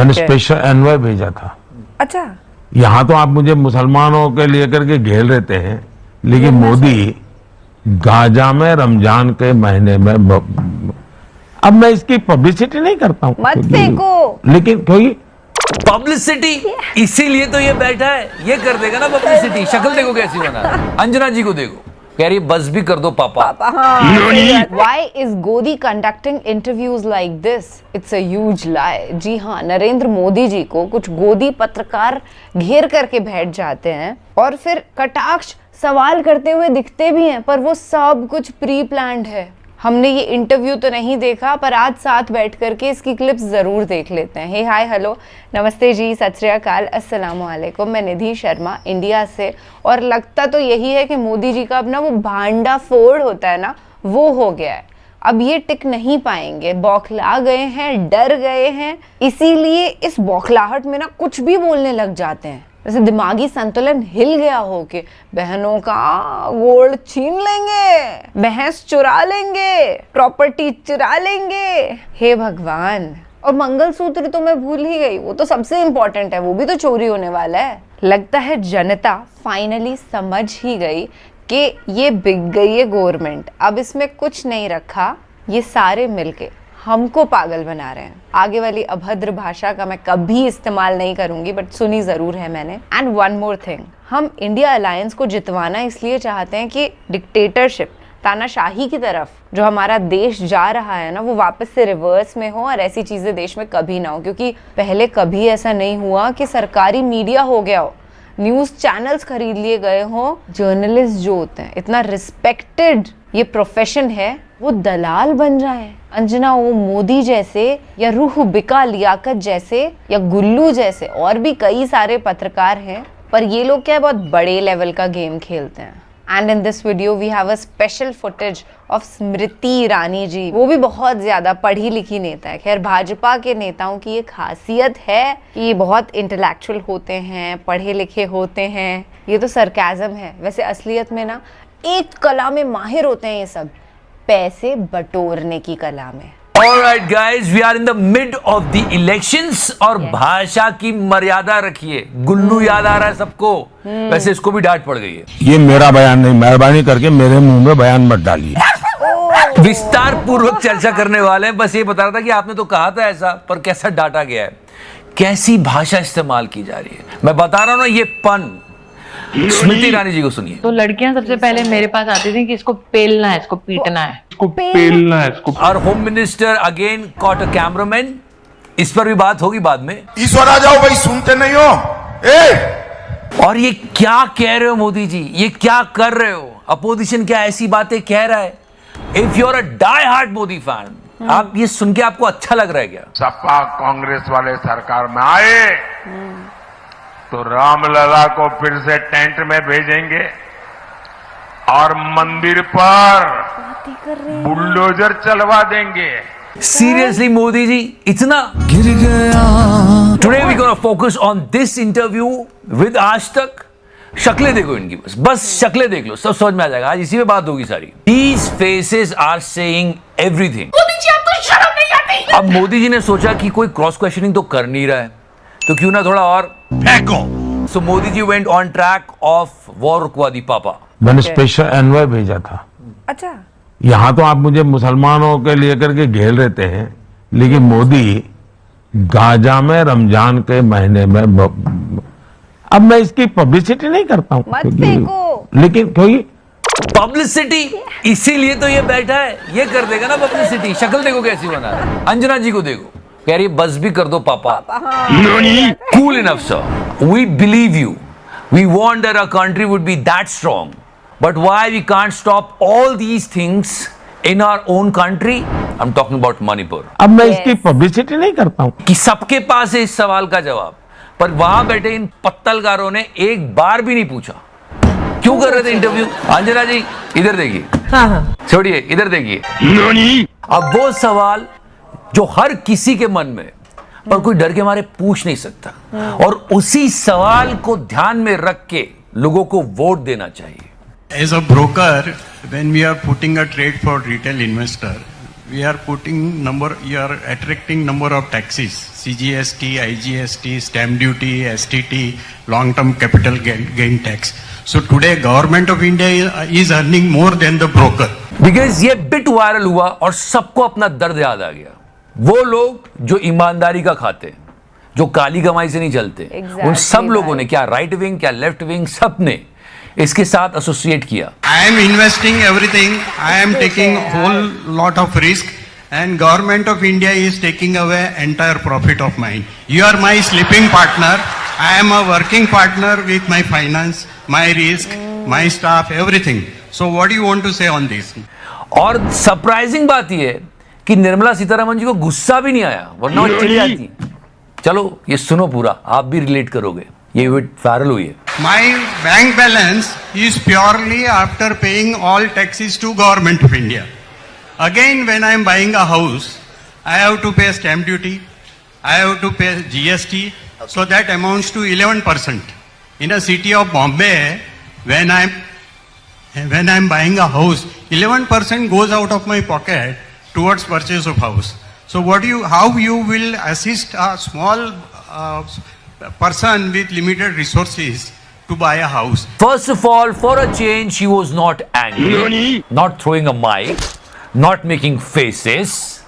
मैंने special envoy भेजा था। अच्छा, यहाँ तो आप मुझे मुसलमानों के लेकर के घेर लेते हैं, लेकिन मोदी गाजा में रमजान के महीने में अब मैं इसकी पब्लिसिटी नहीं करता हूँ, मत फेंको। लेकिन कोई पब्लिसिटी, इसीलिए तो ये बैठा है, ये कर देगा ना पब्लिसिटी। शक्ल देखो कैसी बना है, अंजना जी को देखो, कह रही बस भी कर दो पापा। Why is Godi conducting interviews like this? It's a huge lie. जी हाँ, नरेंद्र मोदी जी को कुछ गोदी पत्रकार घेर करके बैठ जाते हैं और फिर कटाक्ष सवाल करते हुए दिखते भी हैं, पर वो सब कुछ प्री प्लान्ड है। हमने ये इंटरव्यू तो नहीं देखा, पर आज साथ बैठ करके इसकी क्लिप्स जरूर देख लेते हैं। हे हाय हेलो नमस्ते जी, सत श्री अकाल, अस्सलाम वालेकुम। मैं निधि शर्मा इंडिया से, और लगता तो यही है कि मोदी जी का अब ना वो भांडा फोड़ होता है ना, वो हो गया है। अब ये टिक नहीं पाएंगे, बौखला गए हैं, डर गए हैं, इसीलिए इस बौखलाहट में ना कुछ भी बोलने लग जाते हैं, जैसे दिमागी संतुलन हिल गया हो कि बहनों का गोल्ड छीन लेंगे, भैंस चुरा लेंगे, प्रॉपर्टी चुरा लेंगे। हे भगवान, और मंगलसूत्र तो मैं भूल ही गई, वो तो सबसे इम्पोर्टेंट है, वो भी तो चोरी होने वाला है। लगता है जनता फाइनली समझ ही गई कि ये बिक गई है गवर्नमेंट, अब इसमें कुछ नहीं रखा, ये सारे मिलके हमको पागल बना रहे हैं। आगे वाली अभद्र भाषा का मैं कभी इस्तेमाल नहीं करूंगी, बट सुनी जरूर है मैंने। एंड वन मोर थिंग, हम इंडिया अलायंस को जितवाना इसलिए चाहते हैं कि डिक्टेटरशिप, तानाशाही की तरफ जो हमारा देश जा रहा है ना, वो वापस से रिवर्स में हो और ऐसी चीजें देश में कभी ना हो। क्योंकि पहले कभी ऐसा नहीं हुआ कि सरकारी मीडिया हो गया हो, न्यूज चैनल्स खरीद लिए गए हो, जर्नलिस्ट जो होते हैं, इतना रिस्पेक्टेड ये प्रोफेशन है, वो दलाल बन जाए। अंजना, वो मोदी जैसे या रूह बिका लियाकत जैसे या गुल्लू जैसे और भी कई सारे पत्रकार हैं, पर ये लोग क्या है, बहुत बड़े लेवल का गेम खेलते हैं। And in this video we have a special footage of Smriti Irani ji. वो भी बहुत ज्यादा पढ़ी लिखी नेता है। खैर, भाजपा के नेताओं की एक खासियत है कि ये बहुत इंटेलेक्चुअल होते हैं, पढ़े लिखे होते हैं। ये तो सरकाज़म है, वैसे असलियत में ना एक कला में माहिर होते हैं ये सब, पैसे बटोरने की कला में। Alright guys, we are in the mid of the elections और भाषा की मर्यादा रखिए। गुल्लू याद आ रहा है सबको, वैसे इसको भी डांट पड़ गई है। ये मेरा बयान नहीं, मेहरबानी करके मेरे मुंह में बयान मत डालिए। विस्तार पूर्वक चर्चा करने वाले हैं। बस ये बता रहा था कि आपने तो कहा था ऐसा, पर कैसा डांटा गया है, कैसी भाषा इस्तेमाल की जा रही है। मैं बता रहा हूं ना, ये पन। स्मृति ईरानी जी को सुनिए। तो लड़कियां सबसे पहले मेरे पास आती थी कि इसको पेलना है, इसको पीटना है, इसको पेलना है, इसको। और home minister again caught a cameraman. इस पर भी बात होगी बाद में। ईश्वर आ जाओ भाई, सुनते नहीं हो। और ये क्या कह रहे हो मोदी जी, ये क्या कर रहे हो? अपोजिशन क्या ऐसी बातें कह रहा है? If you are a die hard Modi fan, आप ये सुन के आपको अच्छा लग रहा है क्या? सपा कांग्रेस वाले सरकार में आए तो रामलला को फिर से टेंट में भेजेंगे और मंदिर पर बुलडोजर चलवा देंगे। सीरियसली मोदी जी, इतना गिर गया। Today we gonna focus on this interview with Aaj Tak. शक्लें देखो इनकी, बस शक्लें देख लो, सब समझ में आ जाएगा। आज इसी पे बात होगी सारी। These faces are saying everything। Modi ji, आपको शर्म नहीं आती? अब मोदी जी ने सोचा कि कोई क्रॉस क्वेश्चनिंग तो कर नहीं रहा है, तो क्यों ना थोड़ा और फेंको। So Modi ji went on track of war रुकवा दी पापा। मैंने स्पेशल एनवॉय भेजा था। अच्छा, यहाँ तो आप मुझे मुसलमानों के लेकर के घेर लेते हैं, लेकिन मोदी गाजा में रमजान के महीने में अब मैं इसकी पब्लिसिटी नहीं करता हूँ, मत फेंको। लेकिन कोई पब्लिसिटी, इसीलिए तो ये बैठा है, ये कर देगा ना पब्लिसिटी। शक्ल देखो कैसी बना है, अंजना जी को देखो, कह रही बस भी कर दो पापा। Cool enough sir, we believe you, we want that our country would be that strong, but why we can't stop all these things in our own country? I am talking about Manipur. अब मैं इसकी publicity नहीं करता हूँ कि सबके पास है इस सवाल का जवाब, पर वहां बैठे इन पत्तलगारों ने एक बार भी नहीं पूछा। क्यों कर रहे थे इंटरव्यू? अंजना जी इधर देखिए, छोड़िए, इधर देखिए। अब वो सवाल जो हर किसी के मन में, पर कोई डर के मारे पूछ नहीं सकता, और उसी सवाल को ध्यान में रख के लोगों को वोट देना चाहिए। As a broker, when we are putting a trade for retail investor, we are putting number, you are attracting number of taxes, CGST, IGST, stamp duty, STT, long-term capital gain tax. So today government of India is earning more than the broker. Because ये bit viral हुआ और सबको अपना दर्द याद आ गया। वो लोग जो ईमानदारी का खाते हैं, जो काली कमाई से नहीं चलते, उन सब लोगों ने, क्या राइट विंग क्या लेफ्ट विंग, सब ने इसके साथ एसोसिएट किया। I am investing everything. I am taking whole lot of risk, and government of India is taking away entire profit of mine. You are my sleeping partner. I am a working partner with my finance, my risk, my staff, everything. So what do you want to say on this? और surprising बात यह है कि निर्मला सीतारमण जी को गुस्सा भी नहीं आया, वरना वो चिढ़ जाती। चलो ये सुनो पूरा, आप भी रिलेट करोगे, ये वायरल हुई है। My bank balance is purely after paying all taxes to government of India. Again, when I am buying a house, I have to pay stamp duty, I have to pay GST, so that amounts to 11%. In a city of Bombay, when I'm buying a house, 11% goes out of my pocket towards purchase of house. So how you will assist a small person with limited resources to buy a house? First of all, for a change, she was not angry, not throwing a mic, not making faces.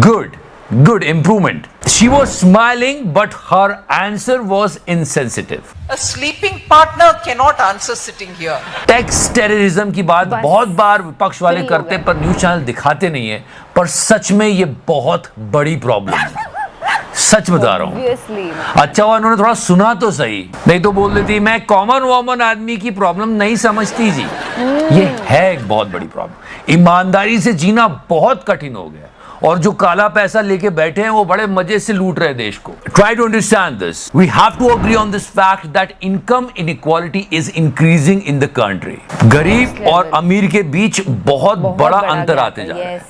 Good improvement. She was smiling, but her answer was insensitive. A sleeping partner cannot answer sitting here. Tax terrorism की बात बहुत बार विपक्ष वाले करते हैं, पर news channel दिखाते नहीं है। पर सच में ये बहुत बड़ी प्रॉब्लम है, सच बता रहा हूँ। अच्छा हुआ उन्होंने थोड़ा सुना तो सही, नहीं तो बोल देती मैं कॉमन वॉमन आदमी की प्रॉब्लम नहीं समझती जी। ये है एक बहुत बड़ी प्रॉब्लम। ईमानदारी से जीना बहुत कठिन हो गया, और जो काला पैसा लेके बैठे हैं वो बड़े मजे से लूट रहे हैं देश को। Try to understand this. We have to agree on this fact that income inequality is increasing in the country. गरीब और अमीर के बीच बहुत बड़ा अंतर आते जा रहा है।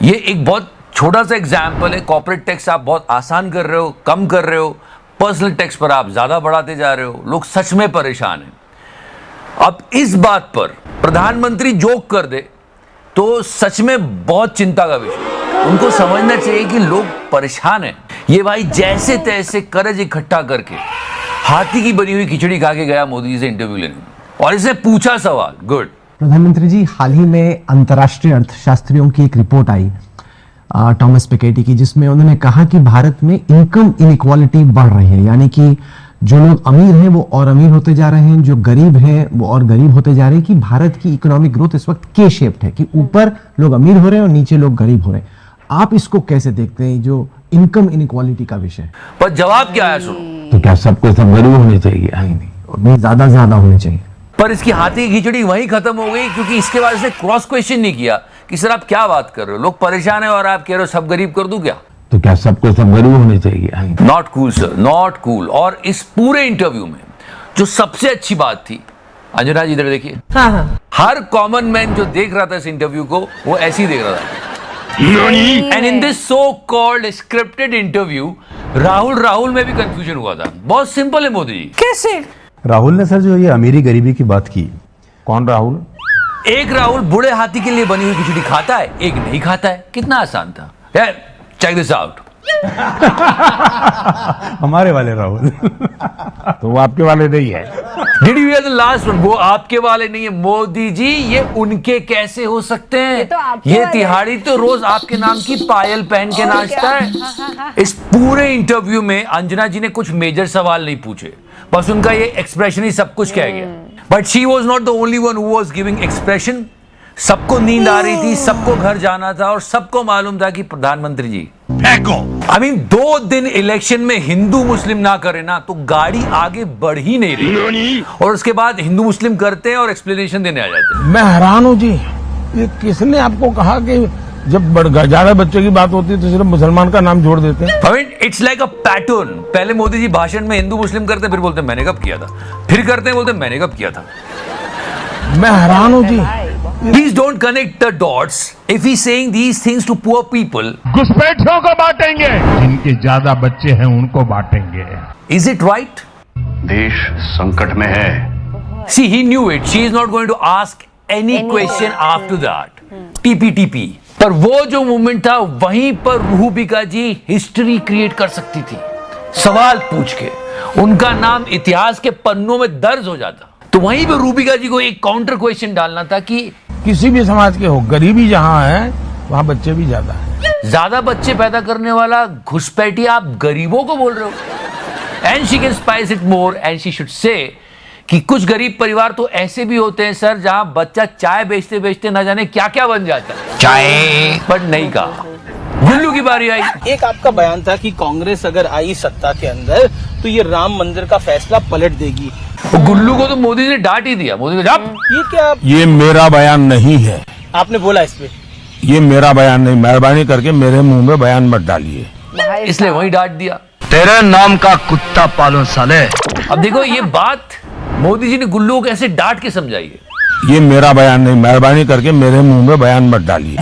ये एक बहुत छोटा सा एग्जाम्पल है। कॉर्पोरेट टैक्स आप बहुत आसान कर रहे हो, कम कर रहे हो, पर्सनल टैक्स पर आप ज्यादा बढ़ाते जा रहे हो, लोग सच में परेशान हैं। अब इस बात पर प्रधानमंत्री जोक कर दे तो सच में बहुत चिंता का विषय। उनको समझना चाहिए कि लोग परेशान हैं। ये भाई जैसे तैसे कर्ज इकट्ठा करके हाथी की बनी हुई खिचड़ी खा के गया मोदी जी से इंटरव्यू लेने, और इसने पूछा सवाल। गुड। प्रधानमंत्री जी, हाल ही में अंतर्राष्ट्रीय अर्थशास्त्रियों की एक रिपोर्ट आई टॉमस पिकेटी की, जिसमें उन्होंने कहा कि भारत में इनकम इनइक्वालिटी बढ़ रही है, यानी कि जो लोग अमीर हैं वो और अमीर होते जा रहे हैं, जो गरीब हैं वो और गरीब होते जा रहे हैं, कि भारत की इकोनॉमिक ग्रोथ इस वक्त के शेप्ड है, कि ऊपर लोग अमीर हो रहे हैं और नीचे लोग गरीब हो रहे हैं। आप इसको कैसे देखते हैं, जो इनकम इनइक्वालिटी का विषय? पर जवाब क्या है सुनो। तो क्या सबको सब गरीब होने चाहिए? नहीं, ज्यादा होने चाहिए। पर इसकी हाथी की खिचड़ी वहीं खत्म हो गई, क्योंकि इसके बाद इसने क्रॉस क्वेश्चन नहीं किया कि सर आप क्या बात कर रहे हो, लोग परेशान है और आप कह रहे हो सब गरीब कर दूं क्या? तो क्या सबको सब गरीब होने चाहिए? Not cool sir, not cool. और इस पूरे इंटरव्यू में जो सबसे अच्छी बात थी, अंजना जी इधर देखिए, हर कॉमन मैन जो देख रहा था इस इंटरव्यू को, वो ऐसे ही देख रहा था। And in this so called scripted interview, Rahul में भी कंफ्यूजन हुआ था। बहुत सिंपल है मोदी जी। कैसे? राहुल ने सर जो ये अमीरी गरीबी की बात की। कौन राहुल? एक राहुल बूढ़े हाथी के लिए बनी हुई खिचड़ी खाता है, एक नहीं खाता है। कितना आसान था। Check this out. हमारे वाले राहुल। तो वो आपके वाले नहीं है। Did you hear the last one? वो आपके वाले नहीं है मोदी जी, ये उनके कैसे हो सकते हैं? ये तिहाड़ी तो रोज आपके नाम की पायल पहन के नाचता है। इस पूरे इंटरव्यू में अंजना जी ने कुछ मेजर सवाल नहीं पूछे, बस उनका ये एक्सप्रेशन ही सब कुछ कह गया। But she was not the only one who was giving expression. सबको नींद आ रही थी, सबको घर जाना था, और सबको मालूम था कि प्रधानमंत्री जी I mean, 2 दिन इलेक्शन में हिंदू मुस्लिम ना करे ना तो गाड़ी आगे बढ़ ही नहीं रही, और उसके बाद हिंदू मुस्लिम करते हैं और एक्सप्लेनेशन देने आ जाते हैं। मैं हैरान हूं जी, ये किसने आपको कहा कि जब ज्यादा बच्चों की बात होती है तो सिर्फ मुसलमान का नाम जोड़ देते हैं? I mean, it's like a pattern। पहले मोदी जी भाषण में हिंदू मुस्लिम करते, फिर बोलते मैंने कब किया था, फिर करते बोलते मैंने कब किया था। मैं हैरान हूं जी। Please don't connect the dots if he's saying these things to poor people. घुसपैठियों को बांटेंगे, जिनके ज्यादा बच्चे हैं उनको बांटेंगे। Is it right? देश संकट में है। See, he knew it. She is not going to ask any question after that. TP. पर वो जो मूवमेंट था वहीं पर रूबिका जी हिस्ट्री क्रिएट कर सकती थी, सवाल पूछ के उनका नाम इतिहास के पन्नों में दर्ज हो जाता। तो वहीं पर रूबिका जी को एक काउंटर क्वेश्चन डालना था कि किसी भी समाज के हो, गरीबी जहां है वहां बच्चे भी ज्यादा है। ज्यादा बच्चे पैदा करने वाला घुसपैठिया आप गरीबों को बोल रहे हो। And she can spice it more and she should say कि कुछ गरीब परिवार तो ऐसे भी होते हैं सर जहां बच्चा चाय बेचते बेचते ना जाने क्या क्या बन जाता है। चाय पर नहीं कहा। गुल्लू की बारी आई। एक आपका बयान था कि कांग्रेस अगर आई सत्ता के अंदर तो ये राम मंदिर का फैसला पलट देगी। गुल्लू को तो मोदी ने डांट ही दिया। मोदी ने ये क्या ये मेरा बयान नहीं है। आपने बोला इस पे? ये मेरा बयान नहीं, मेहरबानी करके मेरे मुंह में बयान मत डालिए। इसलिए वही डांट दिया। तेरे नाम का कुत्ता पालो साले। अब देखो ये बात मोदी जी ने गुल्लू को कैसे डांट के समझाई है। ये मेरा बयान नहीं, मेहरबानी करके मेरे मुंह में बयान मत डालिए।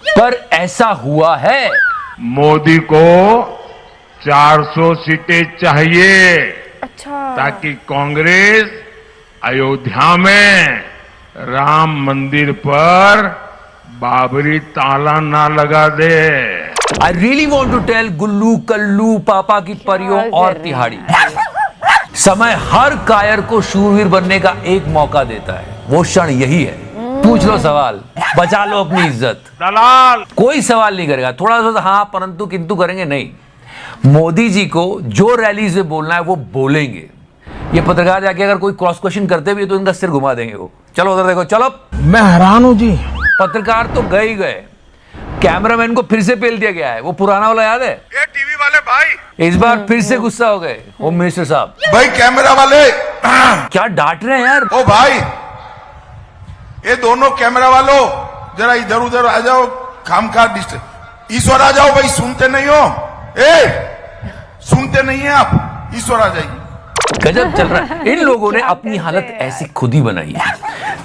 पर ऐसा हुआ है। मोदी को 400 सीटें चाहिए। अच्छा। ताकि कांग्रेस अयोध्या में राम मंदिर पर बाबरी ताला ना लगा दे। I really want to tell गुल्लू कल्लू पापा की परियों और तिहाड़ी, समय हर कायर को शूरवीर बनने का एक मौका देता है। वो क्षण यही है। पूछ लो सवाल, बचा लो अपनी इज्जत। दलाल कोई सवाल नहीं करेगा। थोड़ा सा हाँ परंतु किंतु करेंगे नहीं। मोदी जी को जो रैली से बोलना है वो बोलेंगे। ये पत्रकार जाके अगर कोई क्रॉस क्वेश्चन करते भी तो इनका सिर घुमा देंगे वो। चलो उधर देखो। चलो मैं हैरान हूं जी। पत्रकार तो गए ही गए, कैमरामैन को फिर से पेल दिया गया है। वो पुराना वाला याद है? ये टीवी वाले भाई इस बार फिर से गुस्सा हो गए होम मिनिस्टर साहब। भाई कैमरा वाले क्या डांट रहे हैं यार। ओ भाई, ये दोनों कैमरा वालों जरा इधर उधर आ जाओ, खामखा डिस्टर्ब। ईश्वर आ जाओ भाई, सुनते नहीं हो? सुनते नहीं है आप? ईश्वर आ जाइए। गजब चल रहा है। इन लोगों ने अपनी हालत ऐसी खुद ही बनाई है,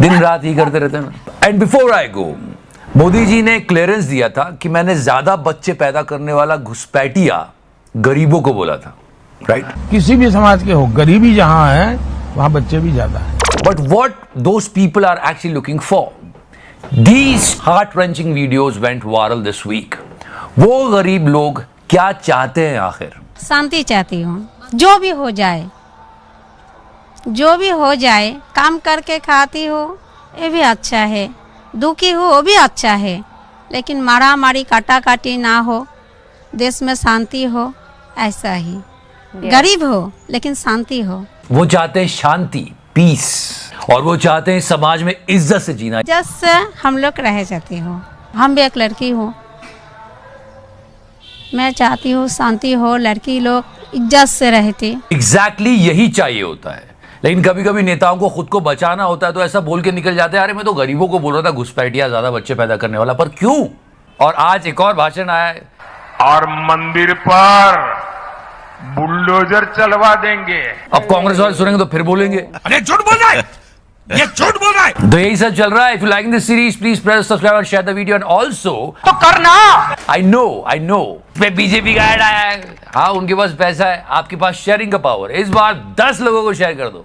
दिन रात ही करते रहते हैं। एंड बिफोर आई गो, मोदी जी ने क्लियरेंस दिया था कि मैंने ज्यादा बच्चे पैदा करने वाला घुसपैठिया गरीबों को बोला था, राइट? किसी भी समाज के हो, गरीबी जहां है वहां बच्चे भी ज्यादा है। But what those people are actually looking for, these heart wrenching videos went viral this week. वो गरीब लोग क्या चाहते हैं आखिर? शांति चाहती हूँ। जो भी हो जाए, जो भी हो जाए, काम करके खाती हो ये भी अच्छा है, दुखी हो वो भी अच्छा है, लेकिन मारा मारी काटा काटी ना हो, देश में शांति हो, ऐसा ही। गरीब हो लेकिन शांति हो। वो चाहते हैं शांति, पीस, और वो चाहते हैं समाज में इज्जत से जीना। इज्जत से हम लोग रह जाती हो। हम भी एक लड़की हूँ, मैं चाहती हूँ शांति हो, लड़की लोग इज्जत से रहती। एग्जैक्टली यही चाहिए होता है। लेकिन कभी कभी नेताओं को खुद को बचाना होता है तो ऐसा बोल के निकल जाते हैं, अरे मैं तो गरीबों को बोल रहा था घुसपैठिया ज्यादा बच्चे पैदा करने वाला। पर क्यों? और आज एक और भाषण आया है, और मंदिर पर बुलडोजर चलवा देंगे। अब कांग्रेस वाले सुनेंगे तो फिर बोलेंगे अरे झूठ बोल रहा है, ये झूठ बोल रहा है। तो यही सब चल रहा है। If you like this series please press subscribe and share the video and also तो करना। आई नो पे बीजेपी का ऐड आया है। हाँ, उनके पास पैसा है, आपके पास शेयरिंग का पावर। इस बार 10 लोगों को शेयर कर दो।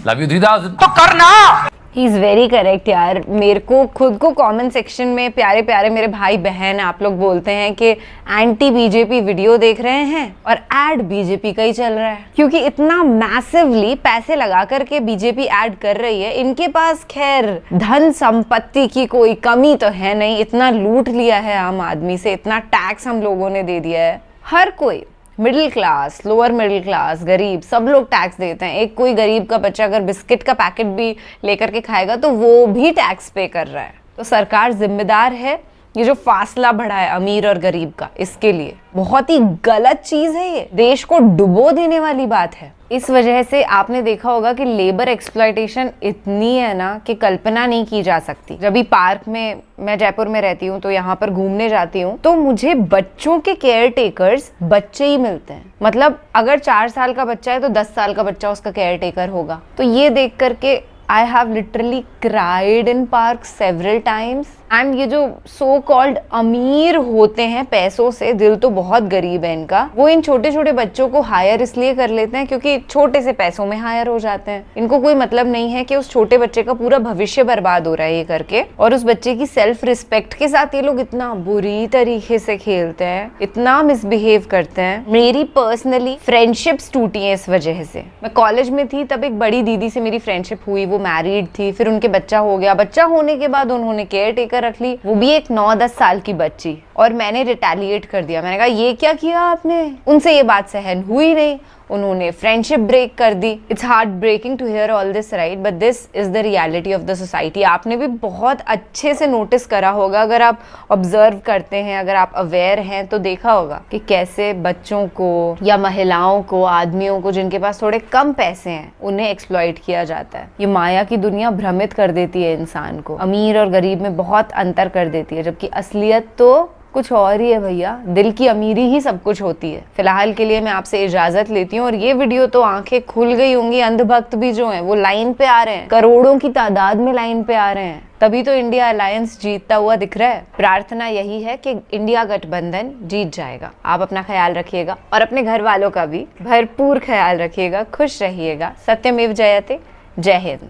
लव यू 3000 तो करना। ही इज वेरी करेक्ट यार। मेरे को खुद को कमेंट सेक्शन में प्यारे प्यारे मेरे भाई बहन आप लोग बोलते हैं कि एंटी बीजेपी वीडियो देख रहे हैं और एड बीजेपी का ही चल रहा है, क्योंकि इतना मैसिवली पैसे लगा करके बीजेपी ऐड कर रही है। इनके पास खैर धन संपत्ति की कोई कमी तो है नहीं, इतना लूट लिया है आम आदमी से, इतना टैक्स हम लोगों ने दे दिया है। हर कोई, middle class, lower middle class, गरीब, सब लोग टैक्स देते हैं। एक कोई गरीब का बच्चा अगर बिस्किट का पैकेट भी लेकर के खाएगा तो वो भी टैक्स पे कर रहा है। तो सरकार जिम्मेदार है। ये जो फासला बढ़ा है अमीर और गरीब का, इसके लिए बहुत ही गलत चीज है। ये देश को डुबो देने वाली बात है। इस वजह से आपने देखा होगा कि लेबर एक्सप्लॉयटेशन इतनी है ना कि कल्पना नहीं की जा सकती। जब भी पार्क में, मैं जयपुर में रहती हूँ तो यहाँ पर घूमने जाती हूँ, तो मुझे बच्चों के केयर टेकर्स बच्चे ही मिलते हैं। मतलब अगर 4 साल का बच्चा है तो 10 साल का बच्चा उसका केयर टेकर होगा। तो ये देख करके I have literally cried in park several times and ये जो सो कॉल्ड अमीर होते हैं पैसों से, दिल तो बहुत गरीब है इनका, वो इन छोटे छोटे बच्चों को हायर इसलिए कर लेते हैं क्योंकि छोटे से पैसों में हायर हो जाते हैं। इनको कोई मतलब नहीं है कि उस छोटे बच्चे का पूरा भविष्य बर्बाद हो रहा है ये करके, और उस बच्चे की सेल्फ रिस्पेक्ट के साथ ये लोग इतना बुरी तरीके से खेलते हैं, इतना मिसबिहेव करते हैं। मेरी पर्सनली फ्रेंडशिप्स टूटी है इस वजह से। मैं कॉलेज में थी तब एक बड़ी दीदी से मेरी फ्रेंडशिप हुई, वो मैरिड थी, फिर उनके बच्चा हो गया, बच्चा होने के बाद उन्होंने केयर टेकर रख ली, वो भी एक 9-10 साल की बच्ची, और मैंने रिटेलिएट कर दिया। मैंने कहा ये क्या किया आपने? उनसे ये बात सहन हुई नहीं, उन्होंने फ्रेंडशिप ब्रेक कर दी। It's heart breaking to hear all this, right, but this is the reality of the society. आपने भी बहुत अच्छे से नोटिस करा होगा, अगर आप ऑब्जर्व करते हैं, अगर आप अवेयर हैं तो देखा होगा कि कैसे बच्चों को या महिलाओं को, आदमियों को जिनके पास थोड़े कम पैसे हैं, उन्हें एक्सप्लॉइट किया जाता है। ये माया की दुनिया भ्रमित कर देती है इंसान को, अमीर और गरीब में बहुत अंतर कर देती है, जबकि असलियत तो कुछ और ही है भैया। दिल की अमीरी ही सब कुछ होती है। फिलहाल के लिए मैं आपसे इजाजत लेती हूँ, और ये वीडियो तो आंखें खुल गई होंगी। अंधभक्त भी जो हैं वो लाइन पे आ रहे हैं, करोड़ों की तादाद में लाइन पे आ रहे हैं, तभी तो इंडिया अलायंस जीतता हुआ दिख रहा है। प्रार्थना यही है कि इंडिया गठबंधन जीत जाएगा। आप अपना ख्याल रखिएगा और अपने घर वालों का भी भरपूर ख्याल रखिएगा। खुश रहिएगा। सत्यमेव जयते। जय हिंद।